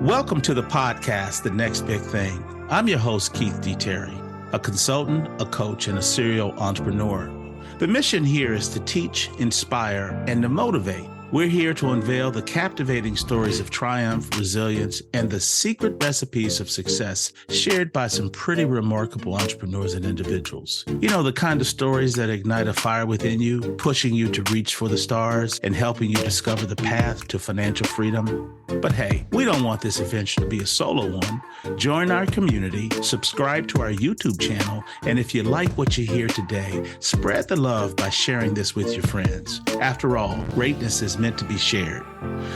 Welcome to the podcast, The Next Big Thing. I'm your host, Keith D. Terry, a consultant, a coach, and a serial entrepreneur. The mission here is to teach, inspire, and to motivate. We're here to unveil the captivating stories of triumph, resilience, and the secret recipes of success shared by some pretty remarkable entrepreneurs and individuals. You know, the kind of stories that ignite a fire within you, pushing you to reach for the stars and helping you discover the path to financial freedom. But hey, we don't want this adventure to be a solo one. Join our community, subscribe to our YouTube channel, and if you like what you hear today, spread the love by sharing this with your friends. After all, greatness is meant to be shared.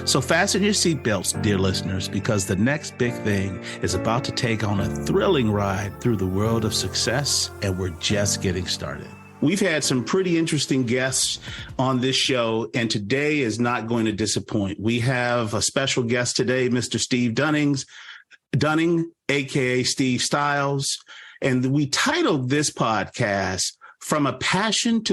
So fasten your seatbelts, dear listeners, because the next big thing is about to take on a thrilling ride through the world of success, and we're just getting started. We've had some pretty interesting guests on this show, and today is not going to disappoint. We have a special guest today, Mr. Steve Dunning, aka Steve Styles, and we titled this podcast "From a Passion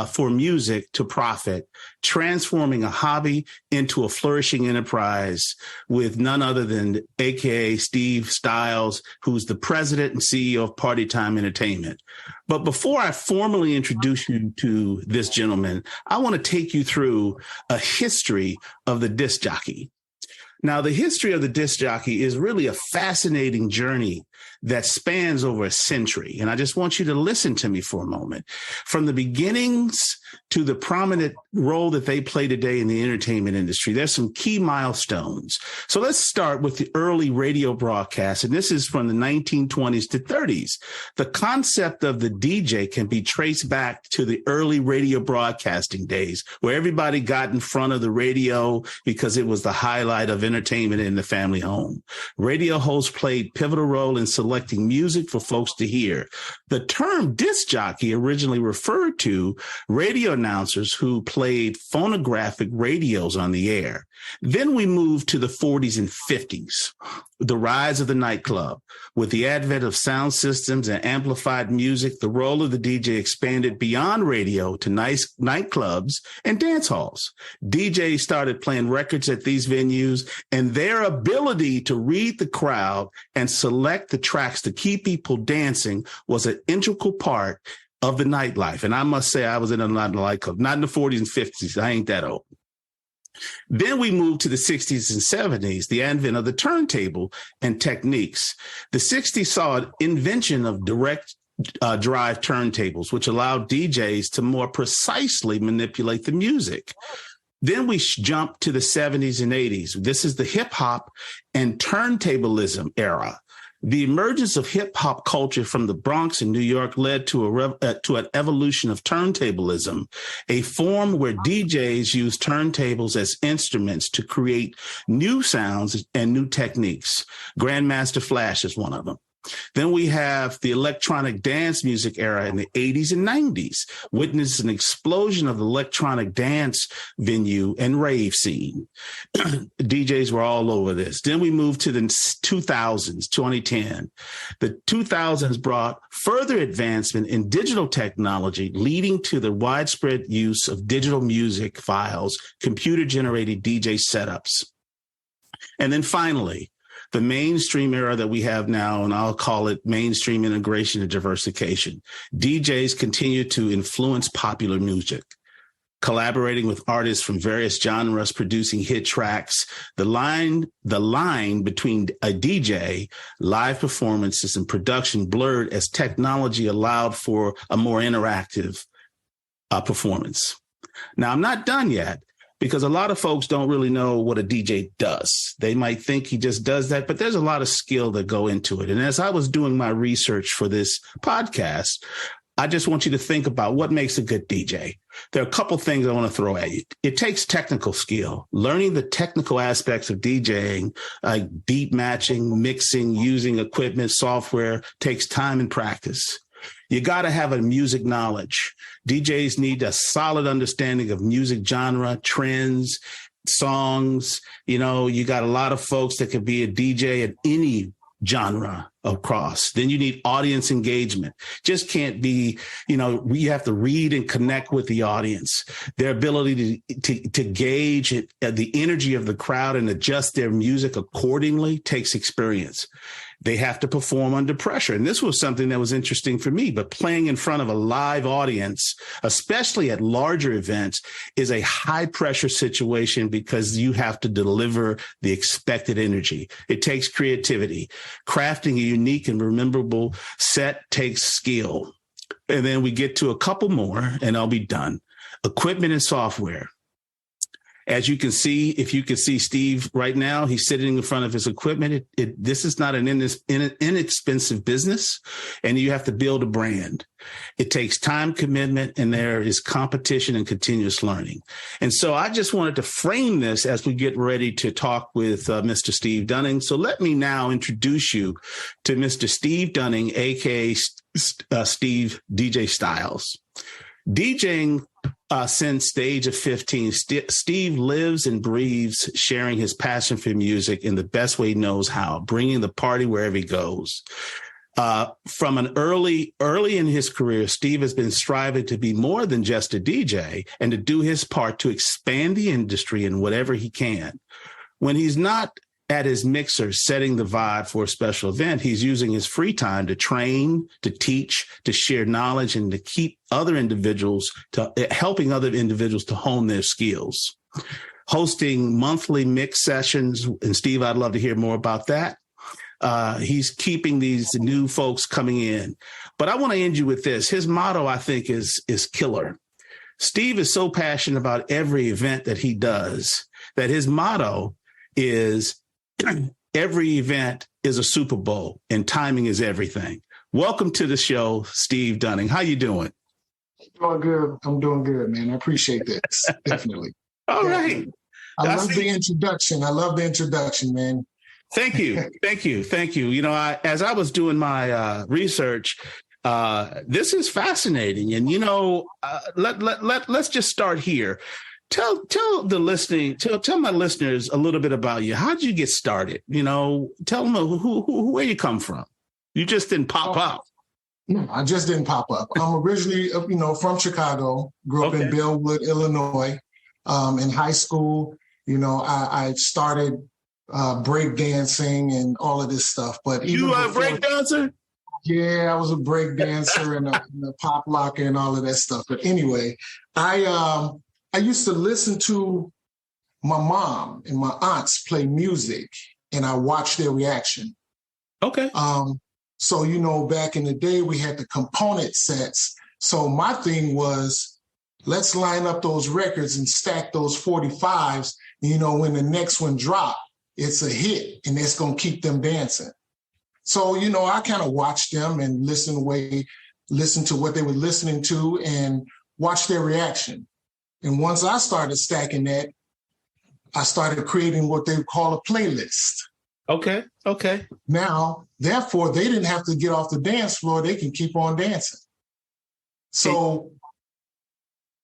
for Music to Profit, Transforming a Hobby into a Flourishing Enterprise," with none other than aka Steve Styles, who's the president and CEO of Party Time Entertainment. But before I formally introduce you to this gentleman, I want to take you through a history of the disc jockey. Now, the history of the disc jockey is really a fascinating journey that spans over a century. And I just want you to listen to me for a moment. From the beginnings to the prominent role that they play today in the entertainment industry, there's some key milestones. So let's start with the early radio broadcast. And this is from the 1920s to 30s. The concept of the DJ can be traced back to the early radio broadcasting days, where everybody got in front of the radio because it was the highlight of entertainment in the family home. Radio hosts played pivotal role in selecting music for folks to hear. The term disc jockey originally referred to radio announcers who played phonographic radios on the air. Then we moved to the 40s and 50s, the rise of the nightclub. With the advent of sound systems and amplified music, the role of the DJ expanded beyond radio to nightclubs and dance halls. DJs started playing records at these venues, and their ability to read the crowd and select the tracks to keep people dancing was an integral part of the nightlife. And I must say, I was in a nightclub, not in the 40s and 50s. I ain't that old. Then we moved to the 60s and 70s, the advent of the turntable and techniques. The 60s saw an invention of direct drive turntables, which allowed DJs to more precisely manipulate the music. Then we jumped to the 70s and 80s. This is the hip hop and turntablism era. The emergence of hip hop culture from the Bronx in New York led to an evolution of turntablism, a form where DJs use turntables as instruments to create new sounds and new techniques. Grandmaster Flash is one of them. Then we have the electronic dance music era in the 80s and 90s, witnessed an explosion of the electronic dance venue and rave scene. DJs were all over this. Then we moved to the 2000s, 2010. The 2000s brought further advancement in digital technology, leading to the widespread use of digital music files, computer-generated DJ setups. And then finally, the mainstream era that we have now, and I'll call it mainstream integration and diversification. DJs continue to influence popular music, collaborating with artists from various genres, producing hit tracks. The line between a DJ, live performances, and production blurred as technology allowed for a more interactive performance. Now, I'm not done yet, because a lot of folks don't really know what a DJ does. They might think he just does that, but there's a lot of skill that go into it. And as I was doing my research for this podcast, I just want you to think about what makes a good DJ. There are a couple things I want to throw at you. It takes technical skill. Learning the technical aspects of DJing, like beat matching, mixing, using equipment, software, takes time and practice. You got to have a music knowledge. DJs need a solid understanding of music genre, trends, songs. You know, you got a lot of folks that could be a DJ at any genre across. Then you need audience engagement. Just can't be, you have to read and connect with the audience. Their ability to gauge it, the energy of the crowd and adjust their music accordingly takes experience. They have to perform under pressure. And this was something that was interesting for me, but playing in front of a live audience, especially at larger events, is a high pressure situation because you have to deliver the expected energy. It takes creativity. Crafting a unique and memorable set takes skill. And then we get to a couple more and I'll be done. Equipment and software. As you can see, if you can see Steve right now, he's sitting in front of his equipment. This is not an inexpensive business, and you have to build a brand. It takes time, commitment, and there is competition and continuous learning. And so I just wanted to frame this as we get ready to talk with Mr. Steve Dunning. So let me now introduce you to Mr. Steve Dunning, a.k.a. Steve DJ Styles. DJing since the age of 15, Steve lives and breathes sharing his passion for music in the best way he knows how, bringing the party wherever he goes. From an early in his career, Steve has been striving to be more than just a DJ and to do his part to expand the industry in whatever he can. When he's not at his mixer setting the vibe for a special event, he's using his free time to train, to teach, to share knowledge, and to keep helping other individuals to hone their skills. Hosting monthly mix sessions, and Steve, I'd love to hear more about that. He's keeping these new folks coming in. But I want to end you with this. His motto, I think, is killer. Steve is so passionate about every event that he does that his motto is every event is a Super Bowl and timing is everything. Welcome to the show, Steve Dunning. How you doing? Doing good. I'm doing good, man. I appreciate this. Definitely. All right. I love the introduction, man. Thank you. Thank you. Thank you. As I was doing my research, this is fascinating. And, let's just start here. Tell my listeners a little bit about you. How did you get started? Tell them where you come from. You just didn't pop up. No, I just didn't pop up. I'm originally, from Chicago, grew up in Bellwood, Illinois. In high school, I started break dancing and all of this stuff. But you a break dancer? Yeah, I was a break dancer and a pop locker and all of that stuff. But anyway, I used to listen to my mom and my aunts play music, and I watched their reaction. Okay. So, back in the day, we had the component sets. So my thing was, let's line up those records and stack those 45s. When the next one drop, it's a hit, and it's going to keep them dancing. So, I kind of watched them and listen to what they were listening to and watch their reaction. And once I started stacking that, I started creating what they call a playlist. Okay. Now, therefore, they didn't have to get off the dance floor. They can keep on dancing. So.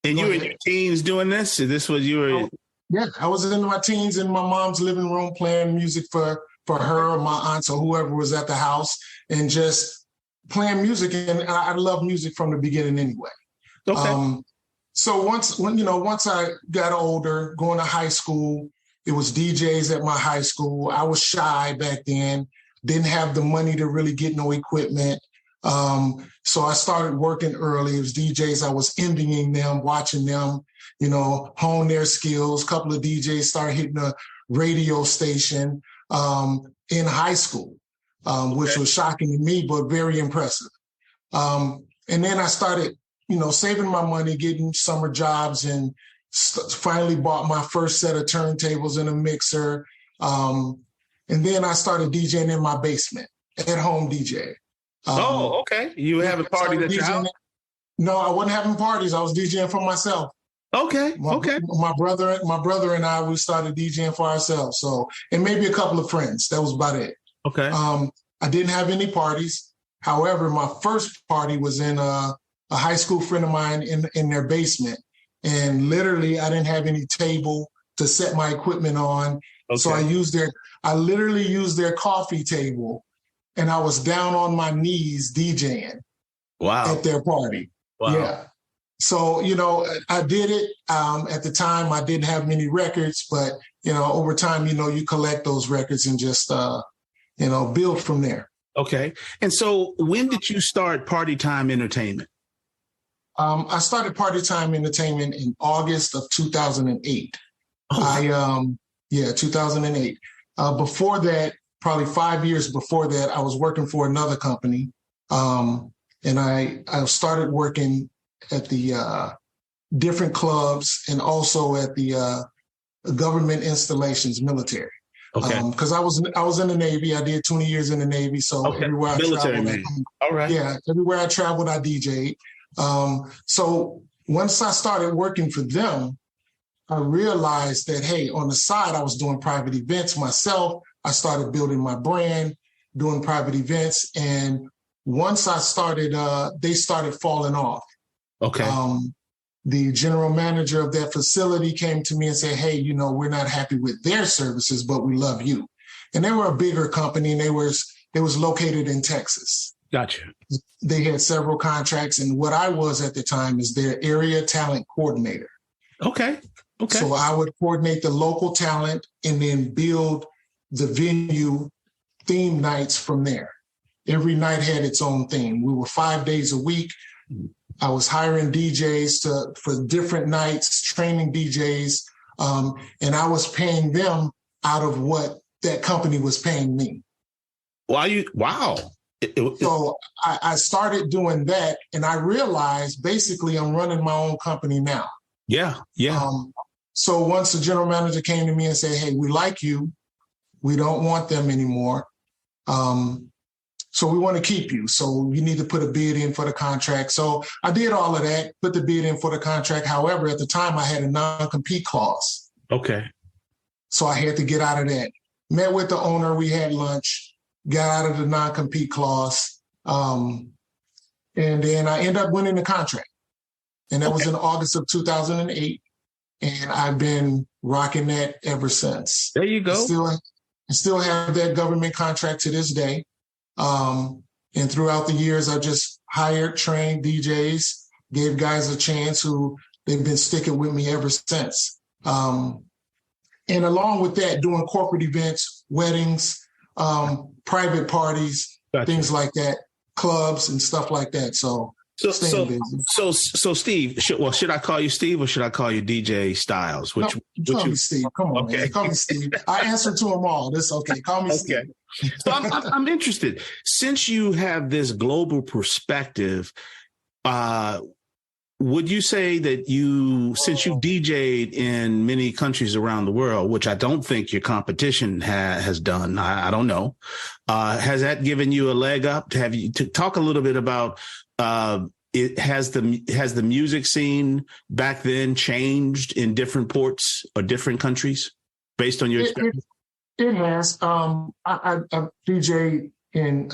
And you were in your teens doing this? Is this what you were? Yeah, I was in my teens in my mom's living room playing music for her or my aunts or whoever was at the house and just playing music. And I love music from the beginning anyway. Okay. So once I got older, going to high school, it was DJs at my high school. I was shy back then, didn't have the money to really get no equipment. So I started working early. It was DJs. I was envying them, watching them, hone their skills. A couple of DJs started hitting a radio station in high school, which was shocking to me, but very impressive. And then I started saving my money, getting summer jobs, and finally bought my first set of turntables and a mixer. And then I started DJing in my basement, at home DJ. Okay. You have a party at your house? No, I wasn't having parties. I was DJing for myself. Okay. My brother and I, we started DJing for ourselves. So, and maybe a couple of friends. That was about it. Okay. I didn't have any parties. However, my first party was in a high school friend of mine in their basement. And literally, I didn't have any table to set my equipment on. Okay. So I literally used their coffee table and I was down on my knees DJing at their party. Wow. Yeah. So, I did it. At the time, I didn't have many records, but, over time, you collect those records and just, build from there. Okay. And so when did you start Party Time Entertainment? I started Party Time Entertainment in August of 2008. 2008. Before that, probably 5 years before that, I was working for another company. And I started working at the different clubs and also at the government installations, military. Okay. Because I was in the Navy. I did 20 years in the Navy. So everywhere I traveled, all right. Yeah, everywhere I traveled, I DJ'd. So once I started working for them, I realized that, hey, on the side, I was doing private events myself. I started building my brand, doing private events. And once I started, they started falling off. Okay. The general manager of that facility came to me and said, hey, we're not happy with their services, but we love you. And they were a bigger company, and they was located in Texas. Gotcha. They had several contracts. And what I was at the time is their area talent coordinator. Okay. So I would coordinate the local talent and then build the venue theme nights from there. Every night had its own theme. We were 5 days a week. I was hiring DJs for different nights, training DJs, and I was paying them out of what that company was paying me. Wow. So I started doing that, and I realized basically I'm running my own company now. Yeah. So once the general manager came to me and said, hey, we like you. We don't want them anymore. So we want to keep you. So you need to put a bid in for the contract. So I did all of that, put the bid in for the contract. However, at the time I had a non-compete clause. Okay. So I had to get out of that. Met with the owner. We had lunch, got out of the non-compete clause. And then I ended up winning the contract. And that was in August of 2008. And I've been rocking that ever since. There you go. I still have that government contract to this day. And throughout the years, I just hired, trained DJs, gave guys a chance who they've been sticking with me ever since. And along with that, doing corporate events, weddings, private parties, Gotcha. Things like that, clubs and stuff like that. So staying busy. So Steve, should I call you Steve or should I call you DJ Styles? Call me Steve. Come on, man. Call me Steve. I answer to them all. That's okay. Call me Steve. So I'm interested. Since you have this global perspective, would you say that since you DJ'd in many countries around the world, which I don't think your competition has done, I don't know, has that given you a leg up? To talk a little bit about has the music scene back then changed in different ports or different countries based on your experience? It has. I DJ'd and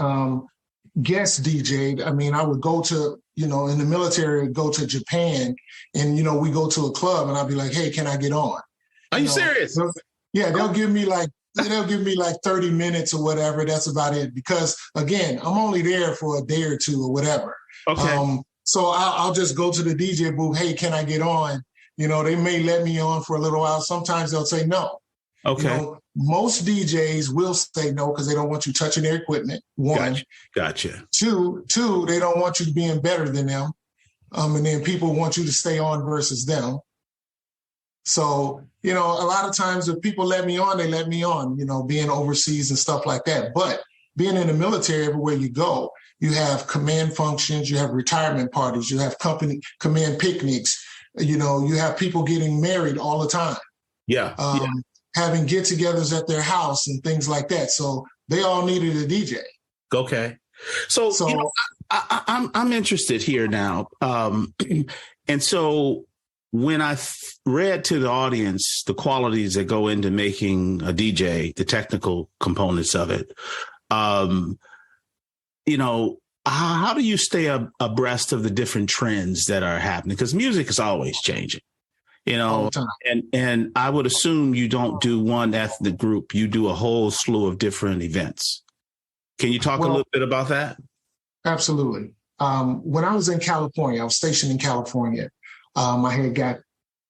guest DJ'd. I mean, I would go to, in the military, go to Japan and, we go to a club and I'd be like, hey, can I get on? Are you serious? Yeah, they'll give me like 30 minutes or whatever. That's about it. Because again, I'm only there for a day or two or whatever. Okay. So I'll just go to the DJ booth. Hey, can I get on? They may let me on for a little while. Sometimes they'll say no. Okay. Most DJs will say no because they don't want you touching their equipment. One. Gotcha. Two, they don't want you being better than them. And then people want you to stay on versus them. So, a lot of times if people let me on, they let me on, being overseas and stuff like that. But being in the military, everywhere you go, you have command functions, you have retirement parties, you have company command picnics, you have people getting married all the time. Yeah. Having get-togethers at their house and things like that. So they all needed a DJ. Okay. So I'm interested here now. And so when I read to the audience the qualities that go into making a DJ, the technical components of it, how do you stay abreast of the different trends that are happening? Because music is always changing. And I would assume you don't do one ethnic group. You do a whole slew of different events. Can you talk a little bit about that? Absolutely. When I was in California, I was stationed in California. I had got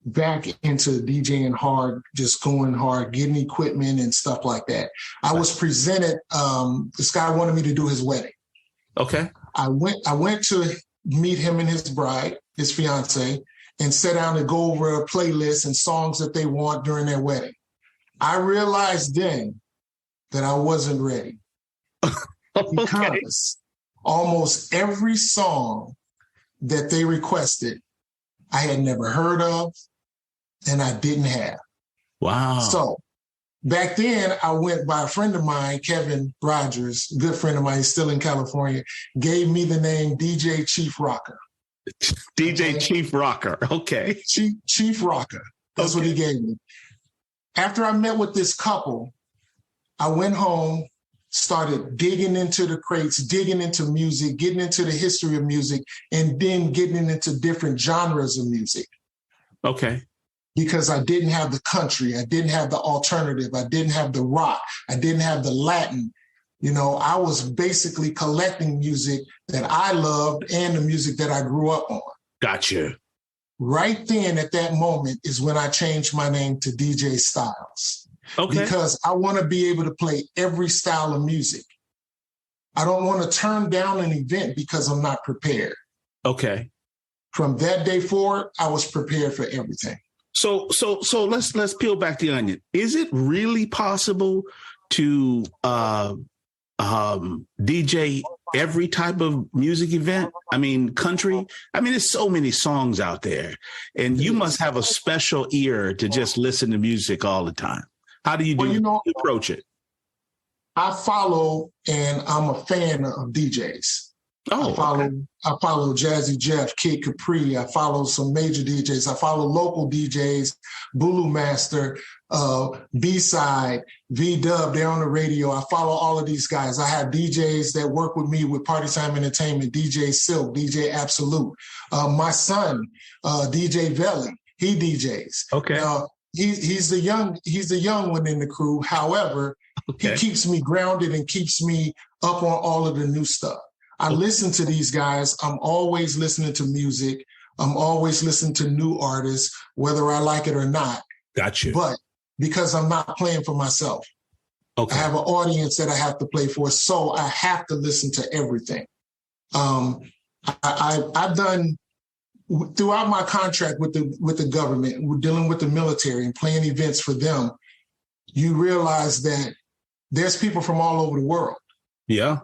back into DJing hard, just going hard, getting equipment and stuff like that. I was presented, this guy wanted me to do his wedding. Okay. I went to meet him and his bride, his fiance, and sit down and go over a playlist and songs that they want during their wedding. I realized then that I wasn't ready. Because almost every song that they requested, I had never heard of and I didn't have. Wow. So back then I went by a friend of mine, Kevin Rogers, a good friend of mine, he's still in California, gave me the name DJ Chief Rocker. DJ Chief Rocker. Okay. Chief Rocker. That's what he gave me. After I met with this couple, I went home, started digging into the crates, digging into music, getting into the history of music, and then getting into different genres of music. Okay. Because I didn't have the country, I didn't have the alternative, I didn't have the rock, I didn't have the Latin. You know, I was basically collecting music that I loved and the music that I grew up on. Gotcha. Right then at that moment is when I changed my name to DJ Styles. Okay. Because I want to be able to play every style of music. I don't want to turn down an event because I'm not prepared. Okay. From that day forward, I was prepared for everything. So let's peel back the onion. Is it really possible to DJ every type of music event? I mean, country. I mean, there's so many songs out there, and you must have a special ear to just listen to music all the time. How do you approach it? I follow and I'm a fan of DJs. Oh, I follow Jazzy Jeff, Kid Capri. I follow some major DJs. I follow local DJs, Bulu Master, B-Side, V-Dub. They're on the radio. I follow all of these guys. I have DJs that work with me with Party Time Entertainment, DJ Silk, DJ Absolute. My son, DJ Velli, he DJs. Okay. He's the young one in the crew. However, he keeps me grounded and keeps me up on all of the new stuff. I listen to these guys. I'm always listening to music. I'm always listening to new artists, whether I like it or not. Got you. But because I'm not playing for myself, I have an audience that I have to play for, so I have to listen to everything. I've done throughout my contract with the government, dealing with the military and playing events for them. You realize that there's people from all over the world. Yeah.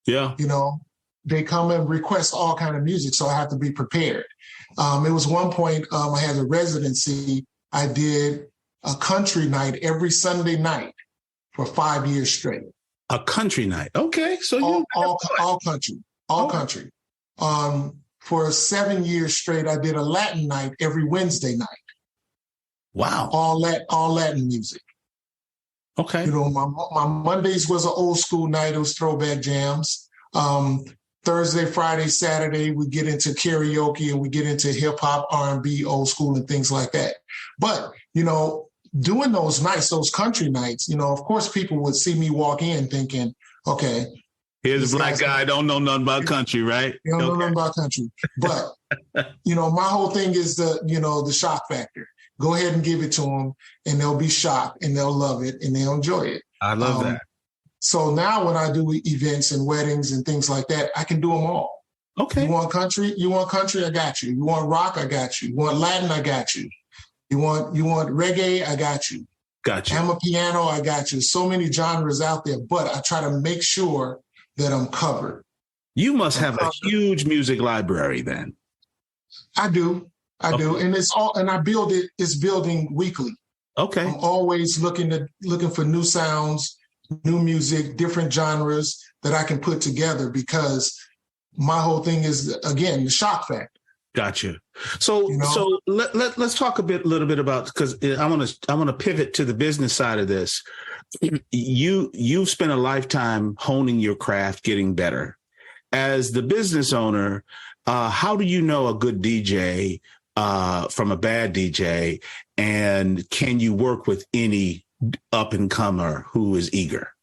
Yeah. You know, they come and request all kind of music, so I have to be prepared. It was one point I had a residency. I did a country night every Sunday night for 5 years straight. A country night. Okay. So all country. For 7 years straight, I did a Latin night every Wednesday night. Wow. All Latin music. Okay. You know, my Mondays was an old school night. It was throwback jams. Thursday, Friday, Saturday, we get into karaoke and we get into hip hop, R&B, old school and things like that. But, you know, doing those nights, those country nights, you know, of course, people would see me walk in thinking, okay. Here's a black guy, don't know nothing about country, right? Don't know nothing about country. But, you know, my whole thing is the shock factor. Go ahead and give it to them and they'll be shocked and they'll love it and they'll enjoy it. I love that. So now when I do events and weddings and things like that, I can do them all. Okay. You want country, I got you. You want rock, I got you. You want Latin, I got you. You want reggae, I got you. Got you. Amapiano, I got you. So many genres out there, but I try to make sure that I'm covered. You must have a huge music library then. I do. And it's all, and I build it, it's building weekly. Okay. I'm always looking for new sounds, new music, different genres that I can put together because my whole thing is, again, the shock factor. Gotcha. So, let's talk a little bit about, because I want to pivot to the business side of this. You've spent a lifetime honing your craft, getting better. As the business owner, how do you know a good DJ from a bad DJ, and can you work with any up and comer who is eager?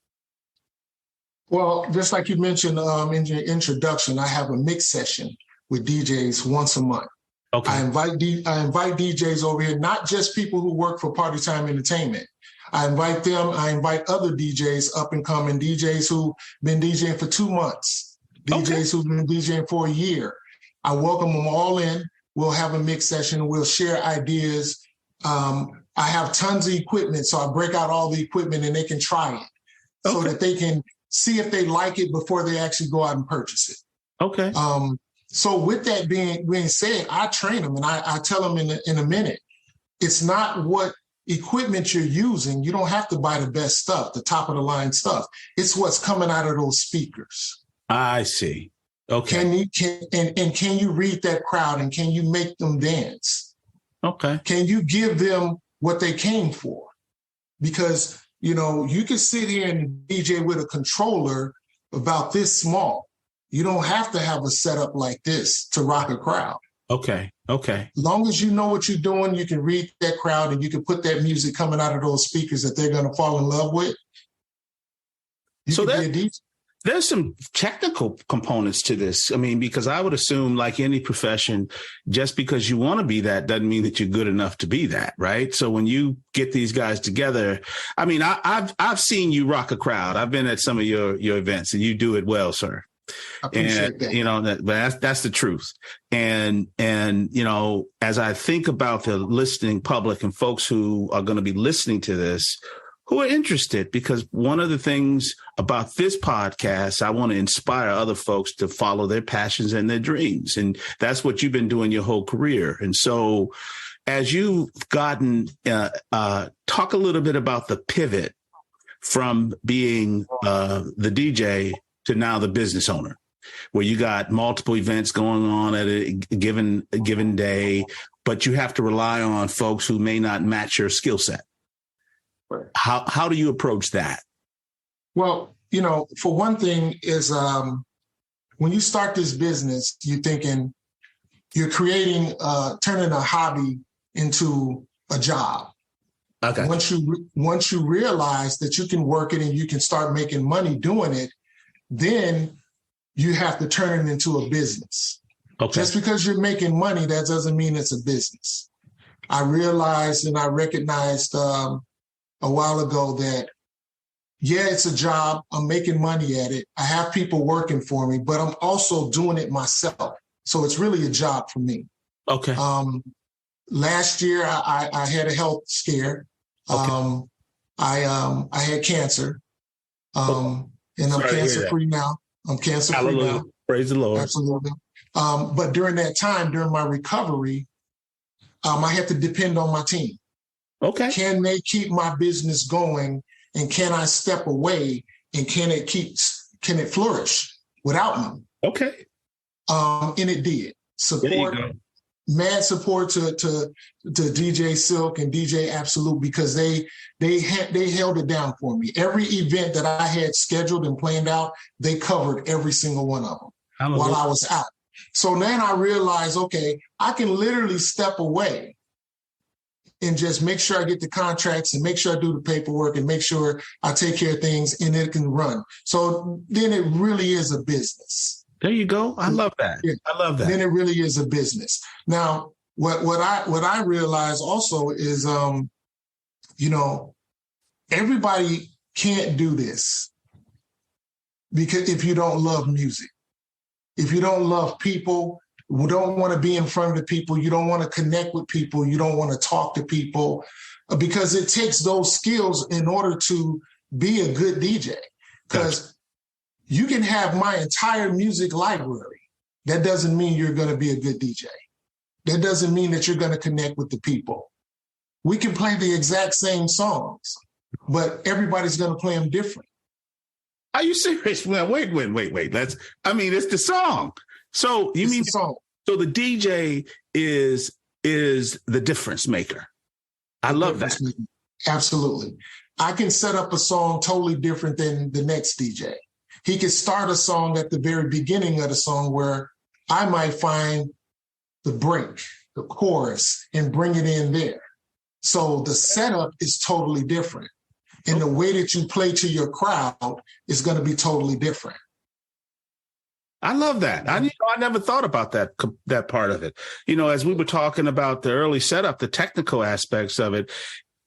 Well, just like you mentioned in your introduction, I have a mix session with DJs once a month. Okay. I invite DJs over here, not just people who work for Party Time Entertainment. I invite them. I invite other DJs, up and coming DJs who've been DJing for 2 months, DJs who've been DJing for a year. I welcome them all in. We'll have a mix session. We'll share ideas. I have tons of equipment, so I break out all the equipment and they can try it so that they can see if they like it before they actually go out and purchase it. Okay. So with that being said, I train them and I tell them in a minute, it's not what equipment you're using. You don't have to buy the best stuff, the top of the line stuff. It's what's coming out of those speakers. I see. Okay. Can you read that crowd and can you make them dance? Okay. Can you give them what they came for? Because, you can sit here and DJ with a controller about this small. You don't have to have a setup like this to rock a crowd. Okay. As long as you know what you're doing, you can read that crowd and you can put that music coming out of those speakers that they're going to fall in love with. So there's some technical components to this. I mean, because I would assume, like any profession, just because you want to be that doesn't mean that you're good enough to be that, right? So when you get these guys together, I mean, I've seen you rock a crowd. I've been at some of your events, and you do it well, sir. I appreciate that. But that's the truth. And as I think about the listening public and folks who are going to be listening to this, who are interested, because one of the things about this podcast, I want to inspire other folks to follow their passions and their dreams. And that's what you've been doing your whole career. And so as you've gotten, talk a little bit about the pivot from being the DJ to now the business owner, where you got multiple events going on at a given day, but you have to rely on folks who may not match your skill set. How do you approach that? Well, for one thing is when you start this business, you're creating, turning a hobby into a job. Okay. Once you realize that you can work it and you can start making money doing it, then you have to turn it into a business. Okay. Just because you're making money, that doesn't mean it's a business. I realized and I recognized a while ago that, it's a job. I'm making money at it. I have people working for me, but I'm also doing it myself. So it's really a job for me. Okay. Last year, I had a health scare. Okay. I had cancer. And I'm cancer-free now. I'm cancer-free now. Praise the Lord. Absolutely. But during that time, during my recovery, I had to depend on my team. Okay. Can they keep my business going? And can I step away? And can it flourish without me? Okay. And it did. Mad support to DJ Silk and DJ Absolute, because they held it down for me. Every event that I had scheduled and planned out, they covered every single one of them while I was out. So then I realized, I can literally step away and just make sure I get the contracts and make sure I do the paperwork and make sure I take care of things and it can run. So then it really is a business. There you go. I love that. Yeah. I love that. Then it really is a business. Now, what I realize also is, everybody can't do this, because if you don't love music, if you don't love people, you don't want to be in front of the people, you don't want to connect with people, you don't want to talk to people, because it takes those skills in order to be a good DJ. Because you can have my entire music library. That doesn't mean you're going to be a good DJ. That doesn't mean that you're going to connect with the people. We can play the exact same songs, but everybody's going to play them different. Are you serious? Well, wait. It's the song. So you mean the song? So the DJ is the difference maker. I love that. Absolutely. I can set up a song totally different than the next DJ. He could start a song at the very beginning of the song where I might find the break, the chorus, and bring it in there. So the setup is totally different. And the way that you play to your crowd is going to be totally different. I love that. I never thought about that part of it. As we were talking about the early setup, the technical aspects of it,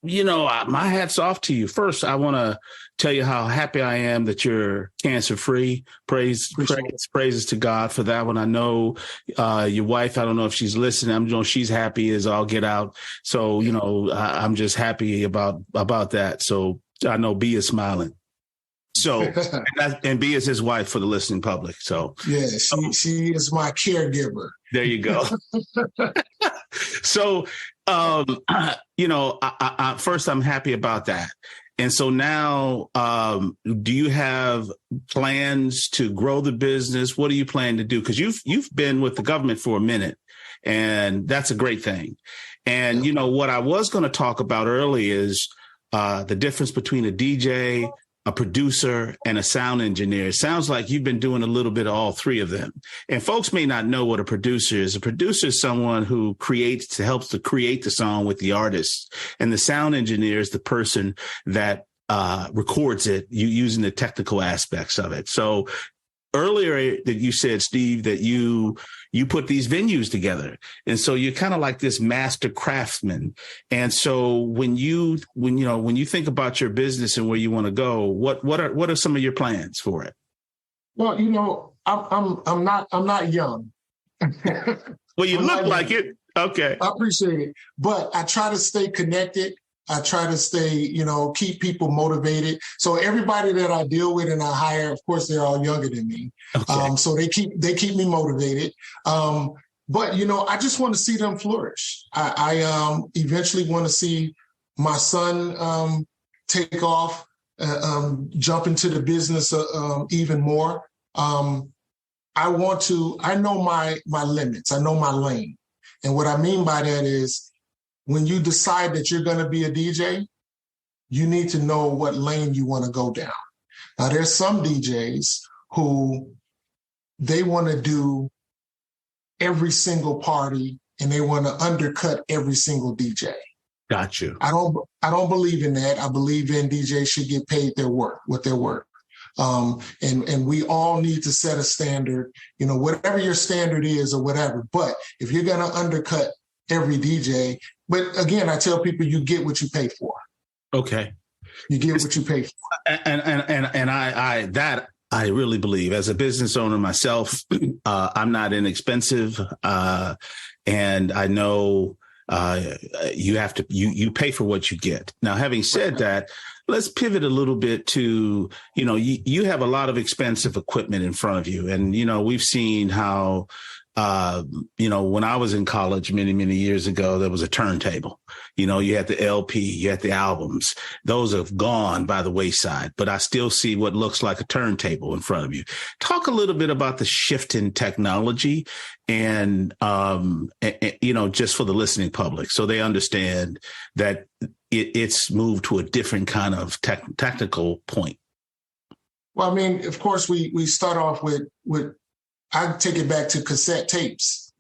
my hat's off to you. First, I want to tell you how happy I am that you're cancer-free. Praises to God for that one. I know your wife, I don't know if she's listening. I'm know she's happy as all get out. So, I'm just happy about that. So I know B is smiling. So, and B is his wife for the listening public. So, yeah, she is my caregiver. There you go. So, first, I'm happy about that. And so now, do you have plans to grow the business? What do you plan to do? Because you've been with the government for a minute, and that's a great thing. And, what I was going to talk about early is the difference between a DJ, a producer, and a sound engineer. It sounds like you've been doing a little bit of all three of them. And folks may not know what a producer is. A producer is someone who helps to create the song with the artist. And the sound engineer is the person that records it using the technical aspects of it. So earlier that you said, Steve, that you put these venues together. And so you're kind of like this master craftsman. And so when you think about your business and where you want to go, what are some of your plans for it? Well, I'm not young. Well, you look like it. Okay. I appreciate it. But I try to stay connected. I try to stay, keep people motivated. So everybody that I deal with and I hire, of course, they're all younger than me. Okay. So they keep me motivated. But, I just want to see them flourish. I eventually want to see my son take off, jump into the business even more. I know my limits. I know my lane. And what I mean by that is, when you decide that you're going to be a DJ, you need to know what lane you want to go down. Now, there's some DJs who they want to do every single party and they want to undercut every single DJ. Got you. I don't believe in that. I believe in DJs should get paid what they're worth. And we all need to set a standard, whatever your standard is or whatever. But if you're going to undercut every DJ, but again, I tell people you get what you pay for. Okay. You get what you pay for. And I really believe, as a business owner myself, I'm not inexpensive. And I know you pay for what you get. Now, having said that, let's pivot a little bit to, you have a lot of expensive equipment in front of you. And, we've seen how, when I was in college many, many years ago, there was a turntable. You had the LP, you had the albums. Those have gone by the wayside, but I still see what looks like a turntable in front of you. Talk a little bit about the shift in technology and just for the listening public, so they understand that it's moved to a different kind of technical point. Well, I mean, of course, we start off with I take it back to cassette tapes.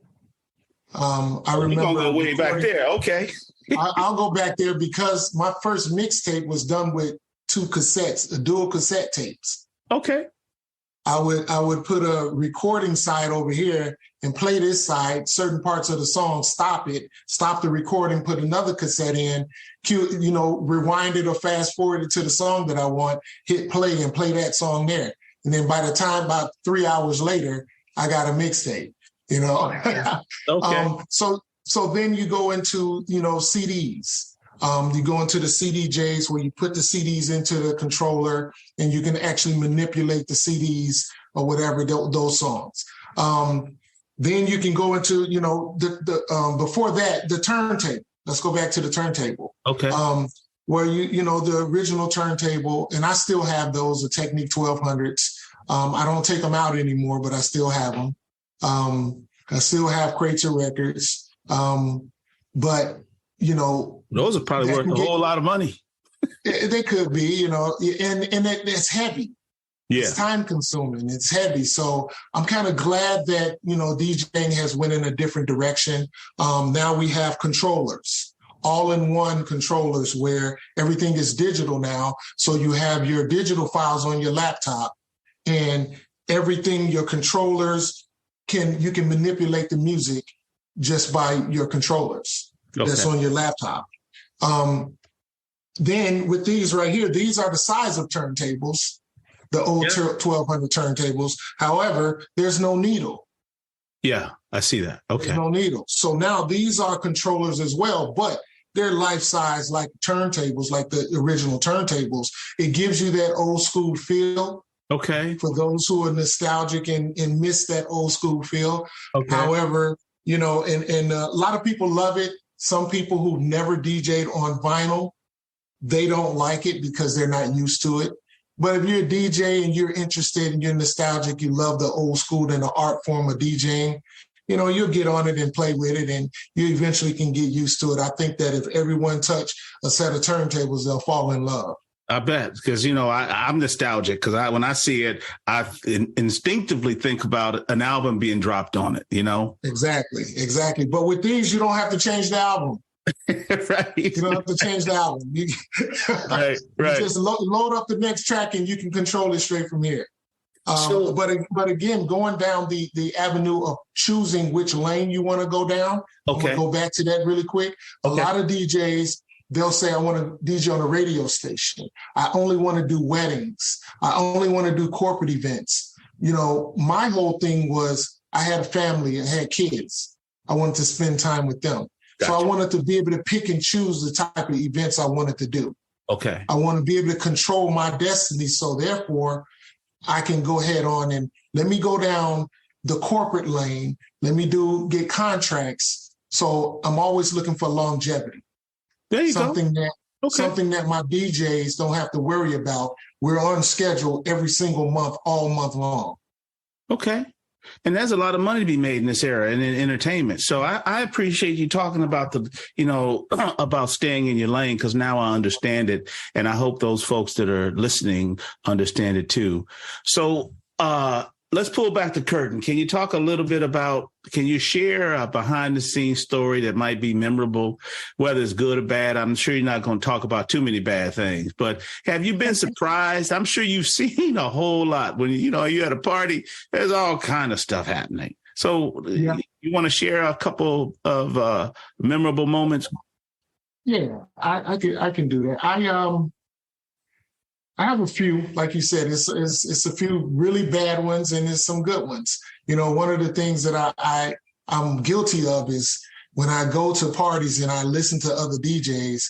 I remember. You're gonna go way back there, okay? I'll go back there because my first mixtape was done with two cassettes, dual cassette tapes. Okay. I would put a recording side over here and play this side, certain parts of the song, stop the recording, put another cassette in, rewind it or fast forward it to the song that I want, hit play and play that song there. And then by the time about 3 hours later, I got a mixtape, Okay. So then you go into, CDs. You go into the CDJs where you put the CDs into the controller and you can actually manipulate the CDs or whatever, those songs. Then you can go into, before that, the turntable. Let's go back to the turntable. Okay. Where the original turntable, and I still have those, the Technique 1200s. I don't take them out anymore, but I still have them. I still have crates of records. But, those are probably worth a whole lot of money. They could be, and it's heavy. Yeah. It's time consuming. It's heavy. So I'm kind of glad that, DJing has went in a different direction. Now we have controllers all-in-one controllers where everything is digital now. So you have your digital files on your laptop, and everything, your controllers, you can manipulate the music just by your controllers that's on your laptop. Then with these right here, these are the size of turntables, the old 1200 turntables. However, there's no needle. Yeah, I see that. Okay. There's no needle. So now these are controllers as well, but they're life-size like turntables, like the original turntables. It gives you that old school feel. Okay. For those who are nostalgic and miss that old school feel. Okay. However, and a lot of people love it. Some people who've never DJ'd on vinyl, they don't like it because they're not used to it. But if you're a DJ and you're interested and you're nostalgic, you love the old school and the art form of DJing, you'll get on it and play with it, and you eventually can get used to it. I think that if everyone touched a set of turntables, they'll fall in love. I bet, because, I'm nostalgic because when I see it, I instinctively think about an album being dropped on it, Exactly. But with these, you don't have to change the album. Right. You don't have to change the album. Right. You just load up the next track and you can control it straight from here. But again, going down the avenue of choosing which lane you want to go down. I'm going to go back to that really quick. A lot of DJs, they'll say, I want to DJ on a radio station. I only want to do weddings. I only want to do corporate events. My whole thing was I had a family and had kids. I wanted to spend time with them. Gotcha. So I wanted to be able to pick and choose the type of events I wanted to do. Okay. I want to be able to control my destiny. So therefore, I can go ahead on and let me go down the corporate lane. Let me get contracts. So I'm always looking for longevity. There you go. Something that my DJs don't have to worry about. We're on schedule every single month, all month long. Okay. And there's a lot of money to be made in this era and in entertainment. So I appreciate you talking about about staying in your lane, because now I understand it. And I hope those folks that are listening understand it too. So let's pull back the curtain. Can you talk a little bit can you share a behind the scenes story that might be memorable, whether it's good or bad? I'm sure you're not going to talk about too many bad things, but have you been surprised? I'm sure you've seen a whole lot when, you're at a party, there's all kind of stuff happening. So you want to share a couple of memorable moments? Yeah, I can do that. I have a few, like you said, it's a few really bad ones and there's some good ones. One of the things that I'm guilty of is when I go to parties and I listen to other DJs,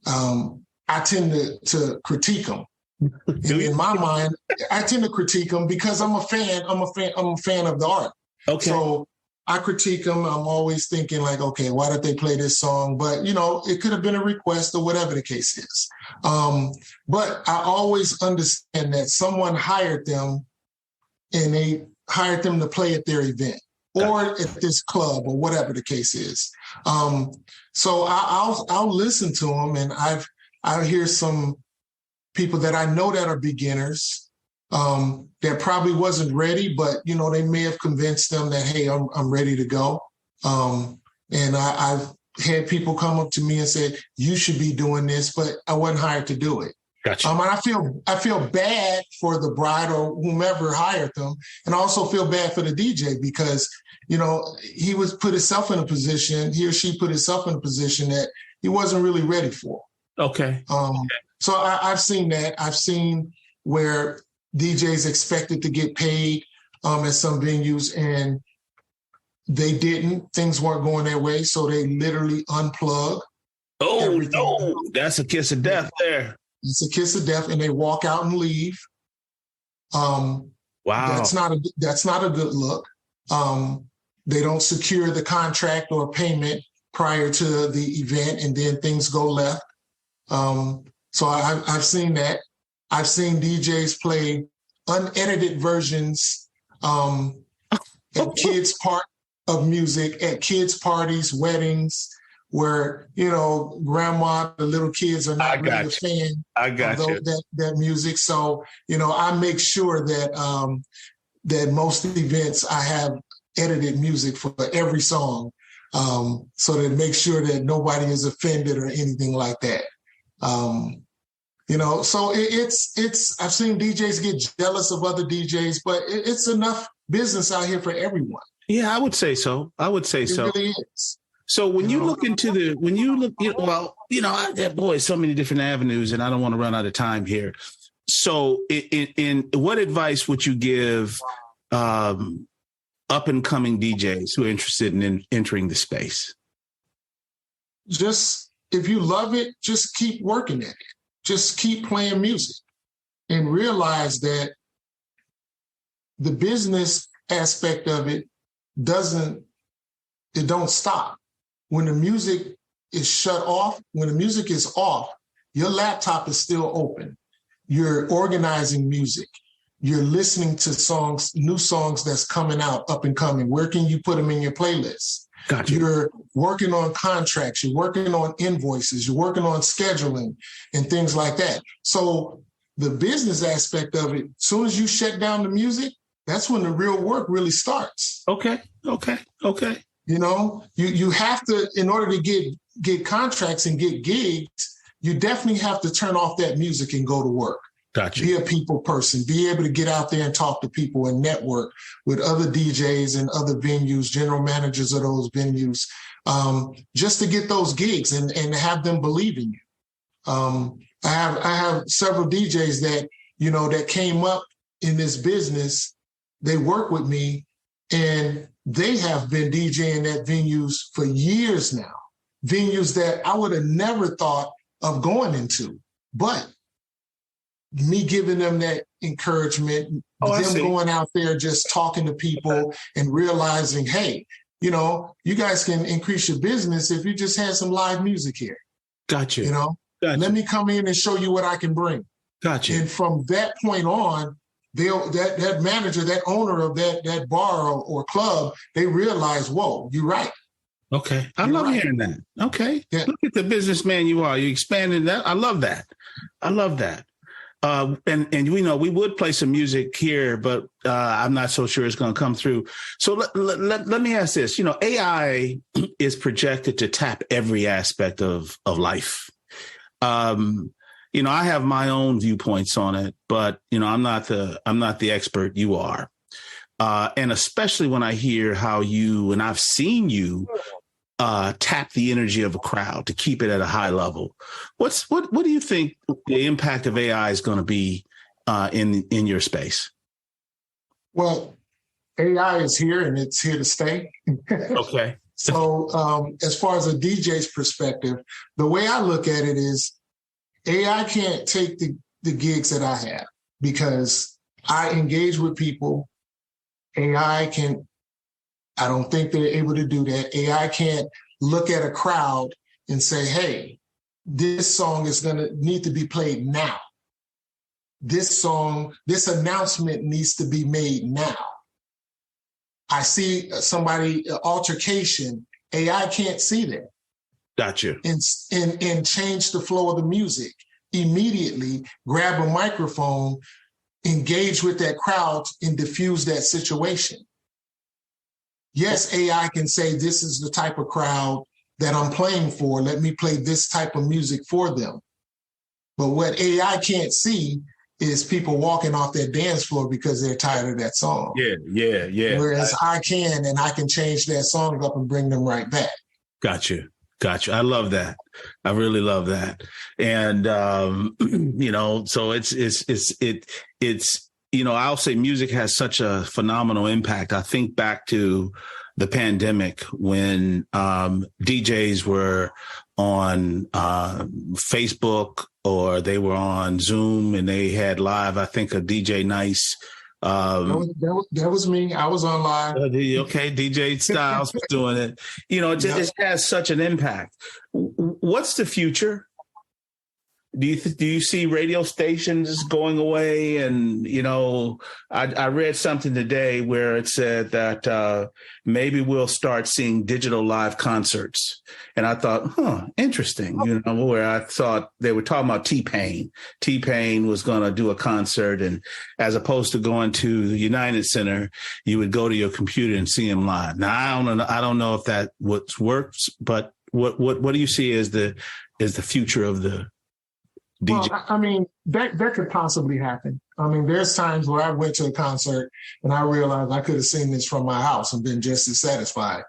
I tend to critique them. In my mind, I tend to critique them because I'm a fan. I'm a fan of the art. Okay. So I critique them. I'm always thinking like, okay, why did they play this song? But, it could have been a request or whatever the case is. But I always understand that someone hired them and they hired them to play at their event or at this club or whatever the case is. So I'll listen to them, and I hear some people that I know that are beginners that probably wasn't ready, but they may have convinced them that, hey, I'm ready to go. And I've had people come up to me and say, you should be doing this, but I wasn't hired to do it. Gotcha. And I feel bad for the bride or whomever hired them, and I also feel bad for the DJ because he or she put himself in a position that he wasn't really ready for. Okay. So I've seen that. I've seen where DJs expected to get paid at some venues and they didn't. Things weren't going their way, so they literally unplug. Oh, everything. no, that's a kiss of death there. It's a kiss of death, and they walk out and leave. Wow. That's not a good look. They don't secure the contract or payment prior to the event, and then things go left. So I've seen that. I've seen DJs play unedited versions at kids' part of music, at kids' parties, weddings, where, grandma, the little kids are not really a fan of that music. So, I make sure that that most events I have edited music for every song. so to make sure that nobody is offended or anything like that. So it's I've seen DJs get jealous of other DJs, but it's enough business out here for everyone. Yeah, I would say so. It really is. So when you look boy, so many different avenues, and I don't want to run out of time here. So in what advice would you give up and coming DJs who are interested in entering the space? Just, if you love it, just keep working at it. Just keep playing music and realize that the business aspect of it don't stop. When the music is shut off, when the music is off, your laptop is still open. You're organizing music. You're listening to songs, new songs that's coming out, up and coming. Where can you put them in your playlist? Gotcha. You're working on contracts. You're working on invoices. You're working on scheduling and things like that. So the business aspect of it, as soon as you shut down the music, that's when the real work really starts. Okay. You have to, in order to get contracts and get gigs, you definitely have to turn off that music and go to work. Gotcha. Be a people person, be able to get out there and talk to people and network with other DJs and other venues, general managers of those venues, just to get those gigs and have them believe in you. I have several DJs that came up in this business. They work with me and they have been DJing at venues for years now, venues that I would have never thought of going into, but me giving them that encouragement, them going out there just talking to people and realizing, hey, you guys can increase your business if you just had some live music here. Gotcha. Gotcha. Let me come in and show you what I can bring. Gotcha. And from that point on, that manager, that owner of that bar or club, they realize, whoa, you're right. Okay. I love hearing that. Okay. Yeah. Look at the businessman you are. You expanded that. I love that. And we would play some music here, but I'm not so sure it's going to come through. So let me ask this. AI is projected to tap every aspect of life. I have my own viewpoints on it, but I'm not the expert you are. And especially when I hear how you, and I've seen you tap the energy of a crowd to keep it at a high level. What do you think the impact of AI is going to be in your space? Well, AI is here and it's here to stay. Okay. So as far as a DJ's perspective, the way I look at it is AI can't take the gigs that I have because I engage with people. I don't think they're able to do that. AI can't look at a crowd and say, hey, this song is going to need to be played now. This announcement needs to be made now. I see somebody altercation. AI can't see that. Gotcha. And change the flow of the music immediately, grab a microphone, engage with that crowd and diffuse that situation. Yes, AI can say, this is the type of crowd that I'm playing for. Let me play this type of music for them. But what AI can't see is people walking off that dance floor because they're tired of that song. Yeah. Whereas I can, and I can change that song up and bring them right back. Gotcha. I love that. I really love that. And, so it's I'll say music has such a phenomenal impact. I think back to the pandemic when DJs were on Facebook or they were on Zoom and they had live, I think, a DJ Nice. That was me. I was on live. Okay, DJ Styles was doing it. It has such an impact. What's the future? do you see radio stations going away? And I read something today where it said that maybe we'll start seeing digital live concerts. And I thought, interesting. Where I thought they were talking about T-Pain. T-Pain was going to do a concert, and as opposed to going to the United Center, you would go to your computer and see him live. Now I don't know if that works, but what do you see as the future of the DJ? Well, I mean, that could possibly happen. I mean, there's times where I went to a concert and I realized I could have seen this from my house and been just as satisfied.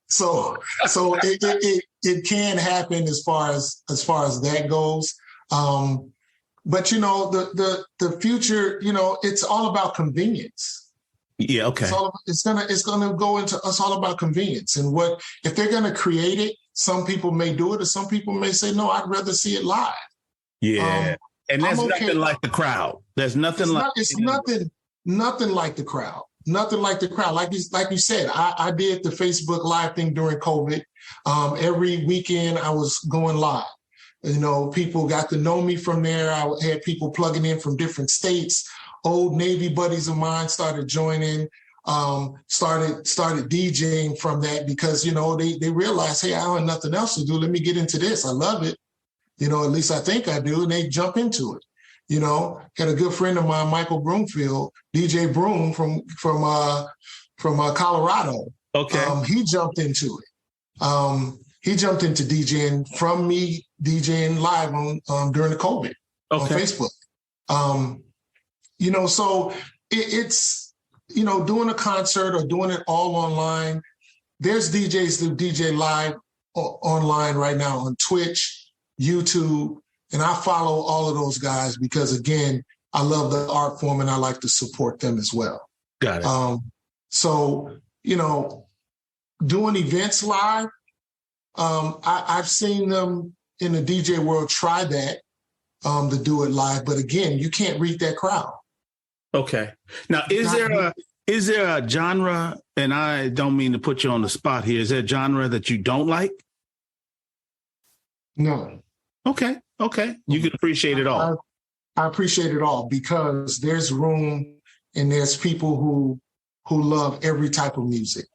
So it can happen as far as that goes. But the future, it's all about convenience. Yeah. Okay. It's gonna go into us all about convenience, and what if they're gonna create it. Some people may do it, or some people may say, no, I'd rather see it live. Yeah. And there's nothing like the crowd. There's nothing like nothing like the crowd. Nothing like the crowd. Like you said, I did the Facebook Live thing during COVID. Every weekend I was going live. People got to know me from there. I had people plugging in from different states. Old Navy buddies of mine started joining. Started DJing from that because, they realized, hey, I don't have nothing else to do. Let me get into this. I love it. At least I think I do. And they jump into it. Had a good friend of mine, Michael Broomfield, DJ Broom from Colorado. Okay. He jumped into it. He jumped into DJing from me DJing live on during the COVID on Facebook. So it's, doing a concert or doing it all online. There's DJs that DJ live online right now on Twitch, YouTube, and I follow all of those guys because, again, I love the art form and I like to support them as well. Got it. So, doing events live, I've seen them in the DJ world try that, to do it live. But again, you can't read that crowd. Okay. Now, is there a genre, and I don't mean to put you on the spot here, is there a genre that you don't like? No. Okay. You can appreciate it all. I appreciate it all because there's room and there's people who love every type of music,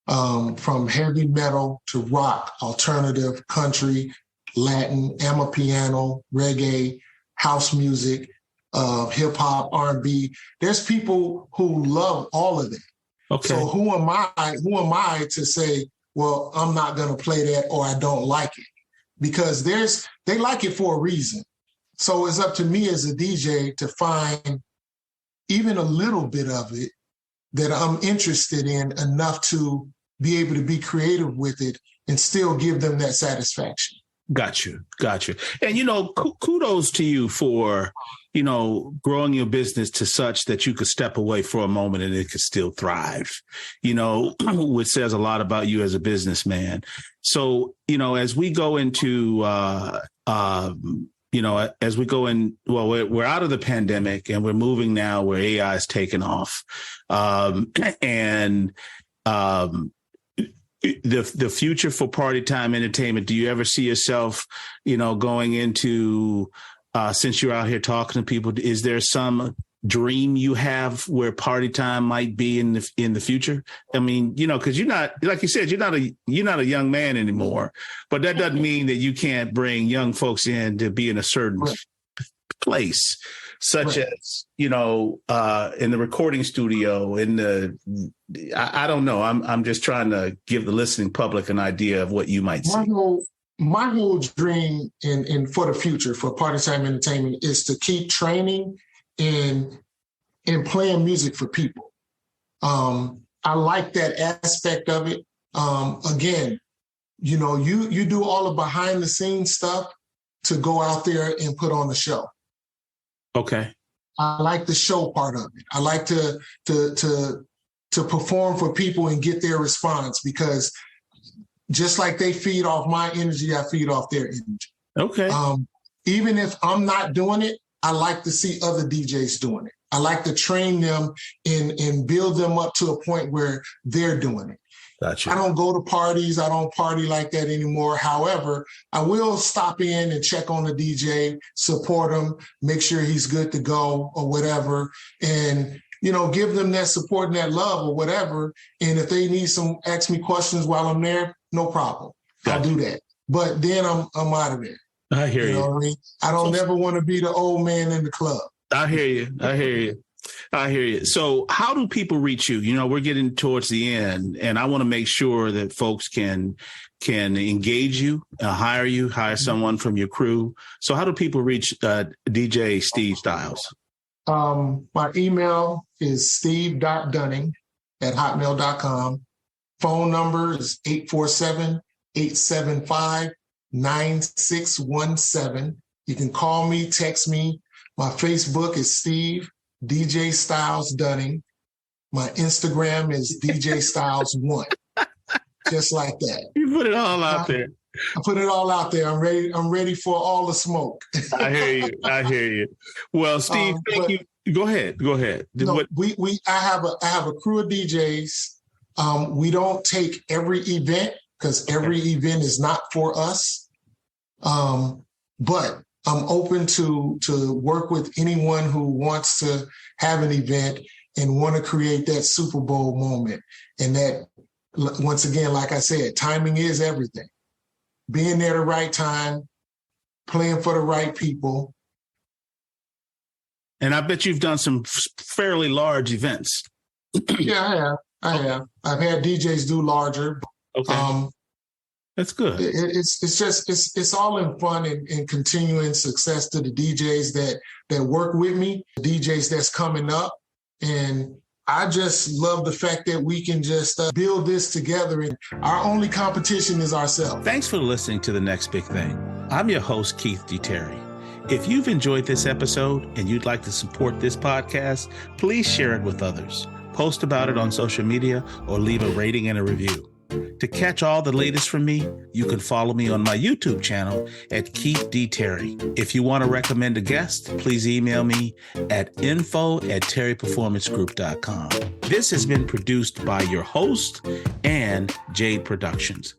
from heavy metal to rock, alternative, country, Latin, amapiano, reggae, house music, hip hop, R&B. There's people who love all of that. Okay. So who am I to say, well, I'm not going to play that or I don't like it? Because they like it for a reason. So it's up to me as a DJ to find even a little bit of it that I'm interested in enough to be able to be creative with it and still give them that satisfaction. Got you. And, kudos to you for, growing your business to such that you could step away for a moment and it could still thrive, which says a lot about you as a businessman. So, as we go into, we're out of the pandemic and we're moving now where AI is taking off. The future for party time entertainment, do you ever see yourself, going into, since you're out here talking to people, is there some dream you have where party time might be in the future? I mean, because you're not, like you said, you're not a young man anymore, but that doesn't mean that you can't bring young folks in to be in a certain place, such as, in the recording studio, I don't know. I'm just trying to give the listening public an idea of what you might see. My whole dream in for the future for Party Time Entertainment is to keep training and playing music for people. I like that aspect of it. Again, you do all the behind the scenes stuff to go out there and put on a show. Okay. I like the show part of it. I like to perform for people and get their response because just like they feed off my energy, I feed off their energy. Okay. Even if I'm not doing it, I like to see other DJs doing it. I like to train them and build them up to a point where they're doing it. Gotcha. I don't go to parties. I don't party like that anymore. However, I will stop in and check on the DJ, support him, make sure he's good to go or whatever. And, give them that support and that love or whatever. And if they need ask me questions while I'm there, no problem. Gotcha. I'll do that. But then I'm out of there. I hear you. Know what I mean? I don't never want to be the old man in the club. I hear you. So how do people reach you? We're getting towards the end, and I want to make sure that folks can engage you, hire someone from your crew. So how do people reach DJ Steve Styles? My email is steve.dunning@hotmail.com. Phone number is 847-875-9617. You can call me, text me. My Facebook is Steve DJ Styles Dunning. My Instagram is DJ Styles 1. Just like that. You put it all out there. I put it all out there. I'm ready for all the smoke. I hear you. Well, Steve, thank you. Go ahead. No, I have a crew of DJs. We don't take every event because every event is not for us. But I'm open to work with anyone who wants to have an event and want to create that Super Bowl moment. And that, once again, like I said, timing is everything. Being there at the right time, playing for the right people. And I bet you've done some fairly large events. Yeah, I have. I've had DJs do larger. Okay. That's good. It's all in fun and continuing success to the DJs that work with me, the DJs that's coming up. And I just love the fact that we can just build this together, and our only competition is ourselves. Thanks for listening to The Next Big Thing. I'm your host, Keith D. Terry. If you've enjoyed this episode and you'd like to support this podcast, please share it with others. Post about it on social media or leave a rating and a review. To catch all the latest from me, you can follow me on my YouTube channel at Keith D. Terry. If you want to recommend a guest, please email me at info@terryperformancegroup.com. This has been produced by your host and Jade Productions.